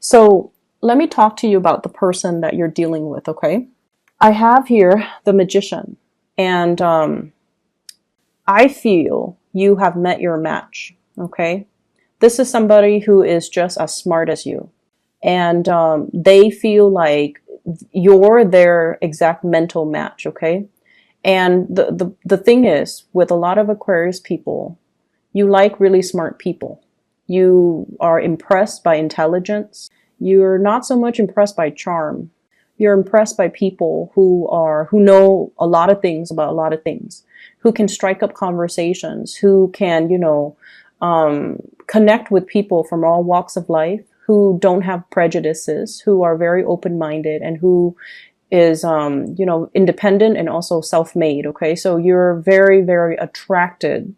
So let me talk to you about the person that you're dealing with, okay? I have here the Magician, and I feel you have met your match, okay? This is somebody who is just as smart as you, and they feel like you're their exact mental match, okay? And the thing is, with a lot of Aquarius people, you like really smart people. You are impressed by intelligence. You're not so much impressed by charm. You're impressed by people who know a lot of things about a lot of things, who can strike up conversations, who can, connect with people from all walks of life, who don't have prejudices, who are very open-minded, and who is, independent and also self-made. Okay. So you're very, very attracted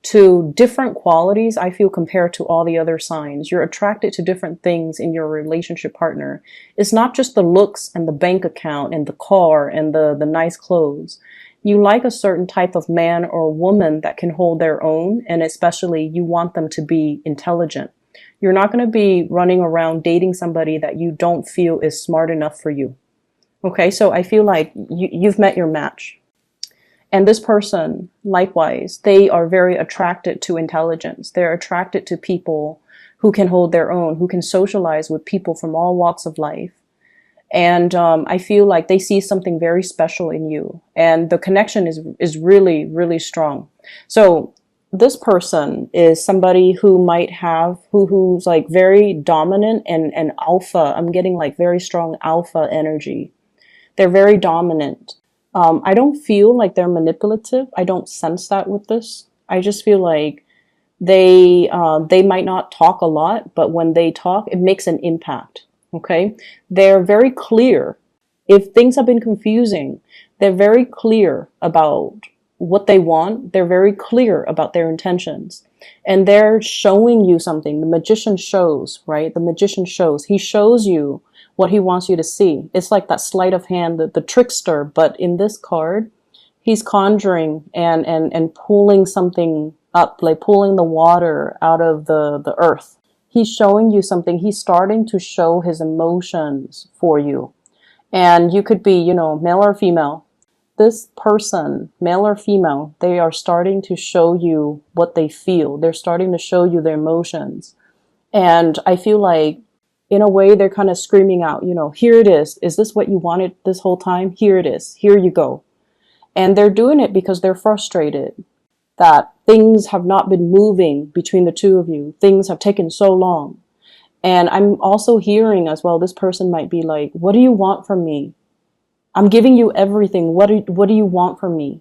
to different qualities, I feel, compared to all the other signs. You're attracted to different things in your relationship partner. It's not just the looks and the bank account and the car and the nice clothes. You like a certain type of man or woman that can hold their own, and especially you want them to be intelligent. You're not going to be running around dating somebody that you don't feel is smart enough for you. Okay, so I feel like you've met your match. And this person, likewise, they are very attracted to intelligence. They're attracted to people who can hold their own, who can socialize with people from all walks of life. And I feel like they see something very special in you. And the connection is really, really strong. So this person is somebody who might have, who's like very dominant and alpha. I'm getting like very strong alpha energy. They're very dominant. I don't feel like they're manipulative. I don't sense that with this. I just feel like they might not talk a lot, but when they talk, it makes an impact. Okay? They're very clear. If things have been confusing, they're very clear about what they want. They're very clear about their intentions. And they're showing you something. The magician shows, right? The magician shows. He shows you what he wants you to see. It's like that sleight of hand, the trickster, but in this card, he's conjuring and pulling something up, like pulling the water out of the earth. He's showing you something. He's starting to show his emotions for you. And you could be, male or female. This person, male or female, they are starting to show you what they feel. They're starting to show you their emotions. And I feel like, in a way, they're kind of screaming out, here it is. Is this what you wanted this whole time? Here it is. Here you go. And they're doing it because they're frustrated that things have not been moving between the two of you. Things have taken so long. And I'm also hearing as well, this person might be like, what do you want from me? I'm giving you everything. What do you want from me?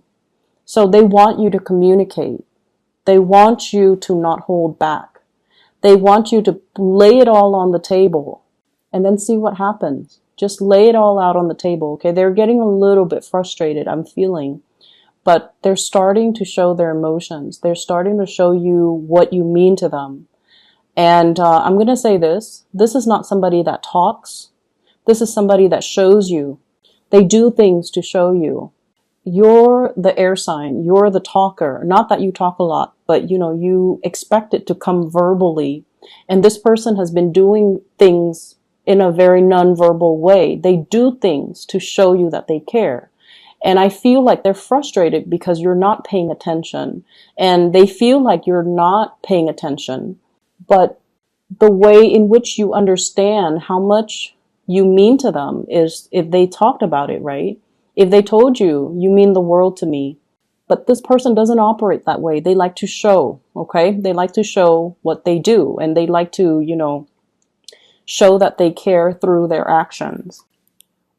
So they want you to communicate. They want you to not hold back. They want you to lay it all on the table and then see what happens. Just lay it all out on the table, okay? They're getting a little bit frustrated, I'm feeling. But they're starting to show their emotions. They're starting to show you what you mean to them. And I'm going to say this. This is not somebody that talks. This is somebody that shows you. They do things to show you. You're the air sign. You're the talker. Not that you talk a lot, but you expect it to come verbally. And this person has been doing things in a very non-verbal way. They do things to show you that they care. And I feel like they're frustrated because you're not paying attention. And they feel like you're not paying attention. But the way in which you understand how much you mean to them is if they talked about it, right? If they told you, you mean the world to me. But this person doesn't operate that way. They like to show, okay? They like to show what they do. And they like to, show that they care through their actions.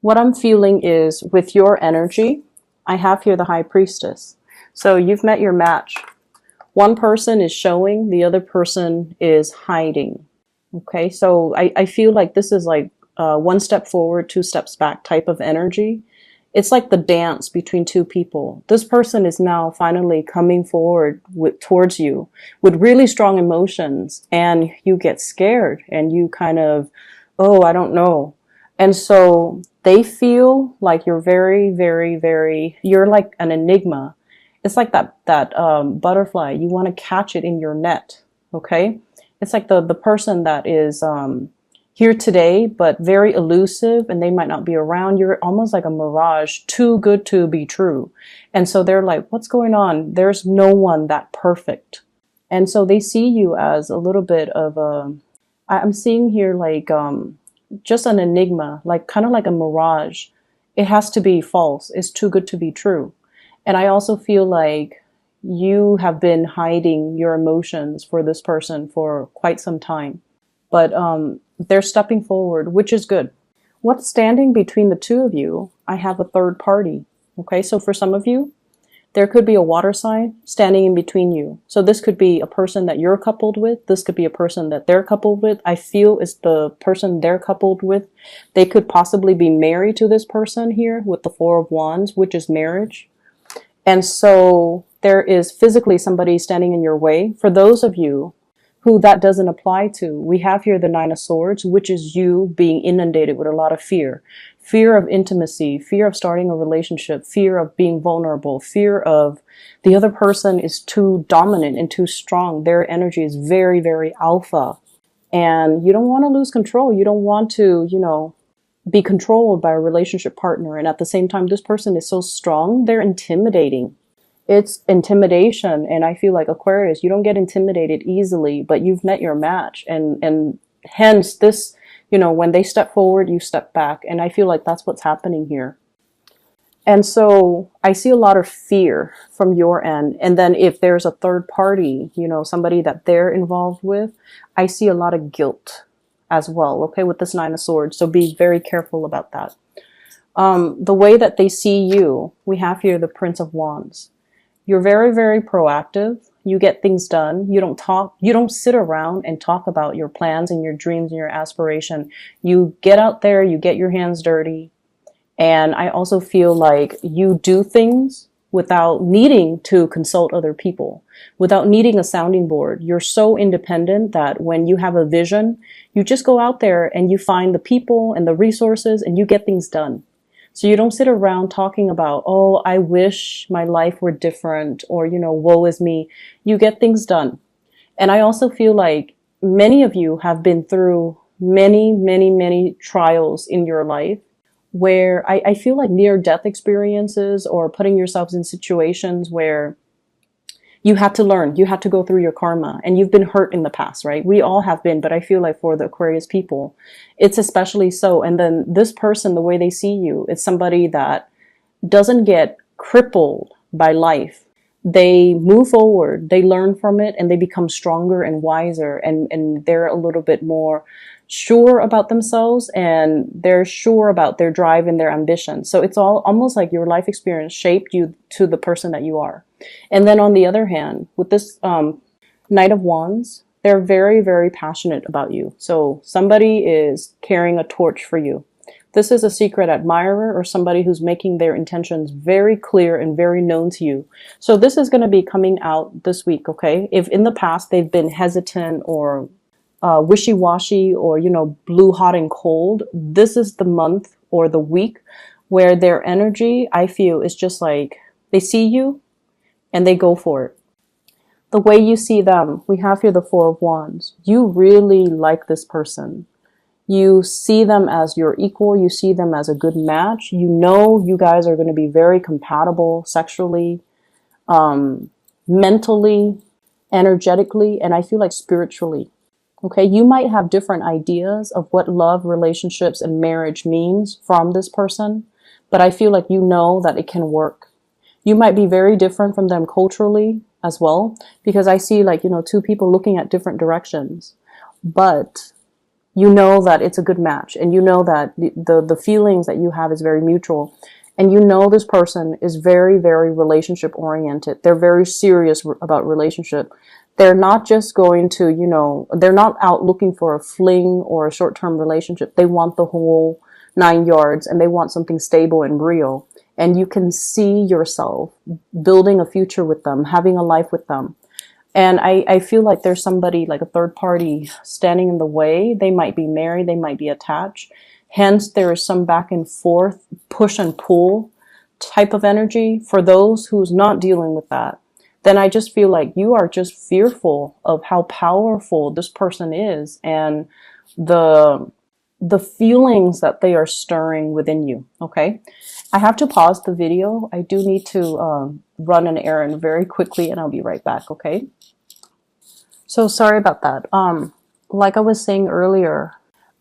What I'm feeling is with your energy, I have here the High Priestess. So you've met your match. One person is showing, the other person is hiding. Okay, so I feel like this is like one step forward, two steps back type of energy. It's like the dance between two people. This person is now finally coming forward towards you with really strong emotions, and you get scared and you kind of, oh, I don't know. And so they feel like you're very, very, very, you're like an enigma. It's like that butterfly. You want to catch it in your net. Okay. It's like the person that is, here today, but very elusive, and they might not be around. You're almost like a mirage, too good to be true. And so they're like, what's going on? There's no one that perfect. And so they see you as a little bit of I'm seeing here like just an enigma, like kind of like a mirage. It has to be false. It's too good to be true. And I also feel like you have been hiding your emotions for this person for quite some time. But they're stepping forward, which is good. What's standing between the two of you? I have a third party. Okay, so for some of you, there could be a water sign standing in between you. So this could be a person that you're coupled with. This could be a person that they're coupled with. I feel it's the person they're coupled with. They could possibly be married to this person here with the Four of Wands, which is marriage. And so there is physically somebody standing in your way. For those of you who that doesn't apply to, we have here the Nine of Swords, which is you being inundated with a lot of fear. Fear of intimacy, fear of starting a relationship, fear of being vulnerable, fear of the other person is too dominant and too strong. Their energy is very, very alpha. And you don't want to lose control. You don't want to, be controlled by a relationship partner. And at the same time, this person is so strong, they're intimidating. It's intimidation. And I feel like Aquarius, you don't get intimidated easily, but you've met your match. And hence this, when they step forward, you step back. And I feel like that's what's happening here. And so I see a lot of fear from your end. And then if there's a third party, somebody that they're involved with, I see a lot of guilt as well. Okay, with this Nine of Swords. So be very careful about that. The way that they see you, we have here the Prince of Wands. You're very, very proactive. You get things done. You don't sit around and talk about your plans and your dreams and your aspiration. You get out there, you get your hands dirty. And I also feel like you do things without needing to consult other people, without needing a sounding board. You're so independent that when you have a vision, you just go out there and you find the people and the resources and you get things done. So you don't sit around talking about, oh, I wish my life were different, or, woe is me. You get things done. And I also feel like many of you have been through many, many, many trials in your life where I feel like near-death experiences or putting yourselves in situations where you had to learn, you had to go through your karma, and you've been hurt in the past, right? We all have been, but I feel like for the Aquarius people, it's especially so. And then this person, the way they see you, it's somebody that doesn't get crippled by life. They move forward, they learn from it, and they become stronger and wiser, and they're a little bit more sure about themselves, and they're sure about their drive and their ambition. So it's all almost like your life experience shaped you to the person that you are. And then on the other hand, with this Knight of Wands, they're very, very passionate about you. So somebody is carrying a torch for you. This is a secret admirer or somebody who's making their intentions very clear and very known to you. So this is going to be coming out this week, okay? If in the past they've been hesitant or wishy-washy or, blue, hot, and cold, this is the month or the week where their energy, I feel, is just like they see you and they go for it. The way you see them, we have here the Four of Wands. You really like this person. You see them as your equal. You see them as a good match. You guys are going to be very compatible sexually, mentally, energetically, and I feel like spiritually. Okay, you might have different ideas of what love, relationships, and marriage means from this person, but I feel like that it can work. You might be very different from them culturally as well, because I see two people looking at different directions, but that it's a good match, and that the feelings that you have is very mutual, and this person is very, very relationship oriented. They're very serious about relationship. They're not just going to, they're not out looking for a fling or a short-term relationship. They want the whole 9 yards, and they want something stable and real. And you can see yourself building a future with them, having a life with them. And I feel like there's somebody, like a third party, standing in the way. They might be married, they might be attached. Hence, there is some back and forth, push and pull type of energy. For those who's not dealing with that, then I just feel like you are just fearful of how powerful this person is and the the feelings that they are stirring within you. Okay, I have to pause the video. I do need to run an errand very quickly, and I'll be right back. Okay, so sorry about that. Like I was saying earlier,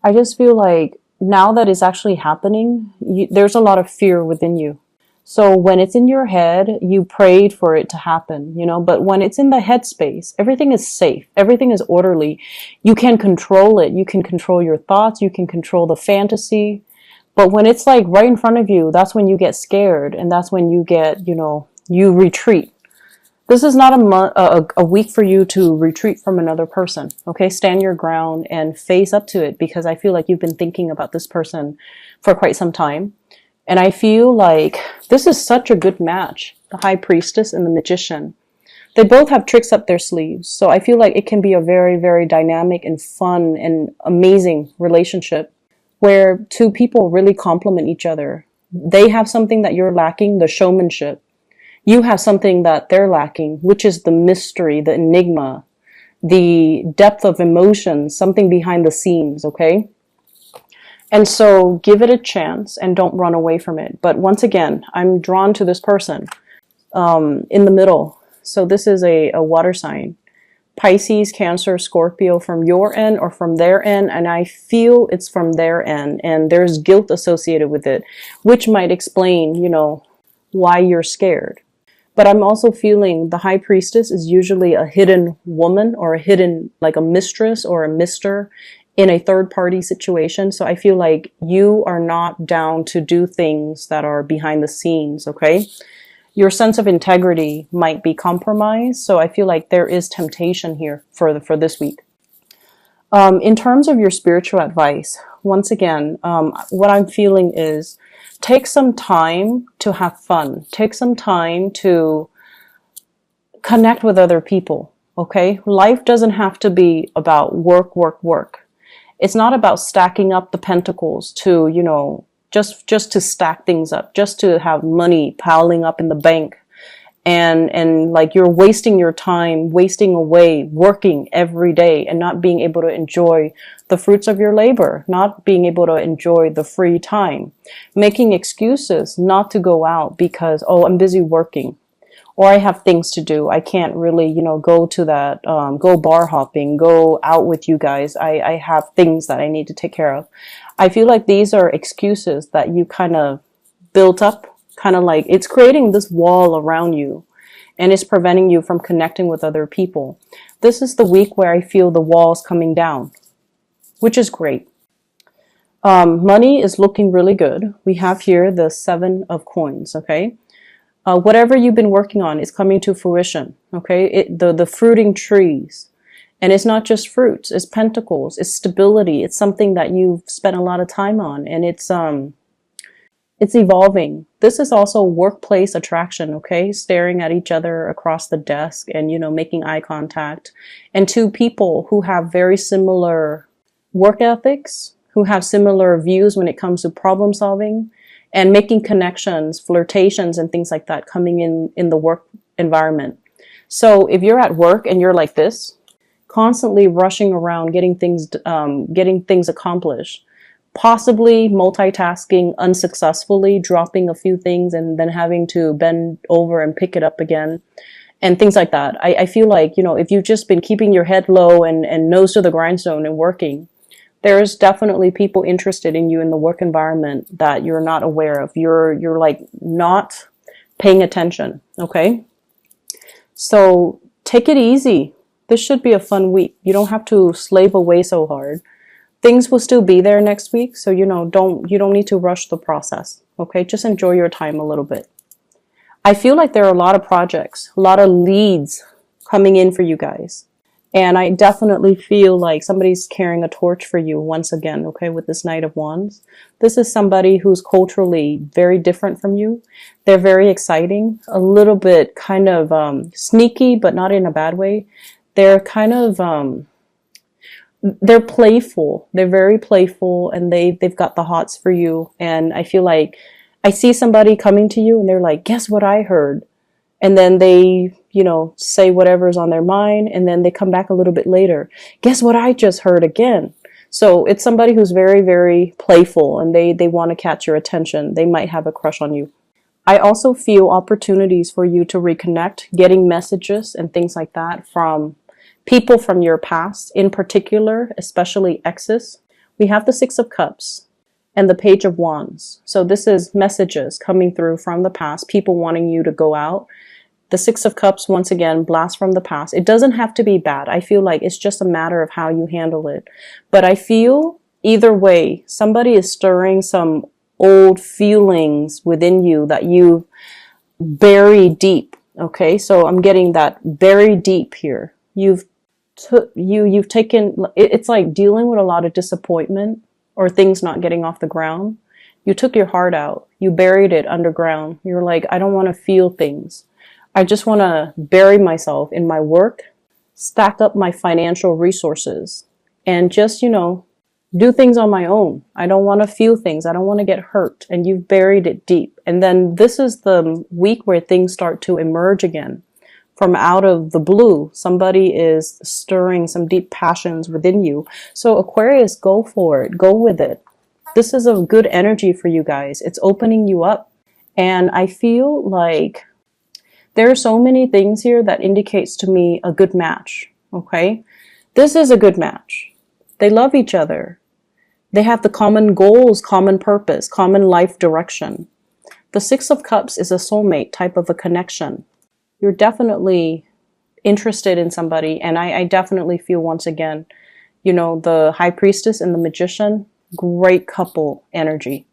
I just feel like now that it's actually happening, there's a lot of fear within you. So when it's in your head, you prayed for it to happen, you know, but when it's in the headspace, everything is safe. Everything is orderly. You can control it. You can control your thoughts. You can control the fantasy. But when it's like right in front of you, that's when you get scared. And that's when you get, you know, you retreat. This is not a week for you to retreat from another person. Okay. Stand your ground and face up to it, because I feel like you've been thinking about this person for quite some time. And I feel like this is such a good match, the High Priestess and the Magician. They both have tricks up their sleeves. So I feel like it can be a very, very dynamic and fun and amazing relationship where two people really complement each other. They have something that you're lacking, the showmanship. You have something that they're lacking, which is the mystery, the enigma, the depth of emotion, something behind the scenes, okay? And so give it a chance and don't run away from it. But once again, I'm drawn to this person in the middle. So this is a water sign. Pisces, Cancer, Scorpio, from your end or from their end. And I feel it's from their end. And there's guilt associated with it, which might explain, you know, why you're scared. But I'm also feeling the High Priestess is usually a hidden woman, or a hidden, like a mistress or a mister in a third party situation. So I feel like you are not down to do things that are behind the scenes, okay? Your sense of integrity might be compromised. So I feel like there is temptation here for this week. In terms of your spiritual advice, once again, what I'm feeling is take some time to have fun. Take some time to connect with other people, okay? Life doesn't have to be about work, work, work. It's not about stacking up the pentacles to, you know, just to stack things up, just to have money piling up in the bank. And like you're wasting your time, wasting away, working every day and not being able to enjoy the fruits of your labor, not being able to enjoy the free time, making excuses not to go out because, oh, I'm busy working. Or I have things to do. I can't really, you know, go to that, go bar hopping, go out with you guys. I have things that I need to take care of. I feel like these are excuses that you kind of built up, kind of like it's creating this wall around you and it's preventing you from connecting with other people. This is the week where I feel the walls coming down, which is great. Money is looking really good. We have here the 7 of coins, okay? Whatever you've been working on is coming to fruition, okay? The fruiting trees. And it's not just fruits, it's pentacles, it's stability. It's something that you've spent a lot of time on, and it's evolving. This is also workplace attraction, okay? Staring at each other across the desk and, you know, making eye contact. And two people who have very similar work ethics, who have similar views when it comes to problem solving, and making connections, flirtations, and things like that coming in the work environment. So if you're at work and you're like this, constantly rushing around, getting things accomplished, possibly multitasking unsuccessfully, dropping a few things and then having to bend over and pick it up again, and things like that. I feel like, you know, if you've just been keeping your head low and nose to the grindstone and working, there's definitely people interested in you in the work environment that you're not aware of. You're like not paying attention, okay? So take it easy. This should be a fun week. You don't have to slave away so hard. Things will still be there next week, so you know, you don't need to rush the process, okay? Just enjoy your time a little bit. I feel like there are a lot of projects, a lot of leads coming in for you guys. And I definitely feel like somebody's carrying a torch for you once again, okay, with this Knight of Wands. This is somebody who's culturally very different from you. They're very exciting, a little bit kind of sneaky, but not in a bad way. They're kind of, they're playful. They're very playful, and they've got the hots for you. And I feel like I see somebody coming to you and they're like, guess what I heard? And then they, you know, say whatever's on their mind, and then they come back a little bit later. Guess what I just heard again? So it's somebody who's very, very playful, and they want to catch your attention. They might have a crush on you. I also feel opportunities for you to reconnect, getting messages and things like that from people from your past, in particular, especially exes. We have the Six of Cups and the Page of Wands. So this is messages coming through from the past, people wanting you to go out. The Six of Cups, once again, blast from the past. It doesn't have to be bad. I feel like it's just a matter of how you handle it. But I feel either way, somebody is stirring some old feelings within you that you bury deep. Okay, so I'm getting that very deep here. You've taken, it's like dealing with a lot of disappointment or things not getting off the ground. You took your heart out. You buried it underground. You're like, I don't want to feel things. I just want to bury myself in my work, stack up my financial resources, and just, do things on my own. I don't want to feel things. I don't want to get hurt. And you've buried it deep. And then this is the week where things start to emerge again. From out of the blue, somebody is stirring some deep passions within you. So Aquarius, go for it. Go with it. This is a good energy for you guys. It's opening you up. And I feel like there are so many things here that indicates to me a good match. Okay? This is a good match. They love each other. They have the common goals, common purpose, common life direction. The Six of Cups is a soulmate type of a connection. You're definitely interested in somebody, and I definitely feel, once again, the High Priestess and the Magician, great couple energy.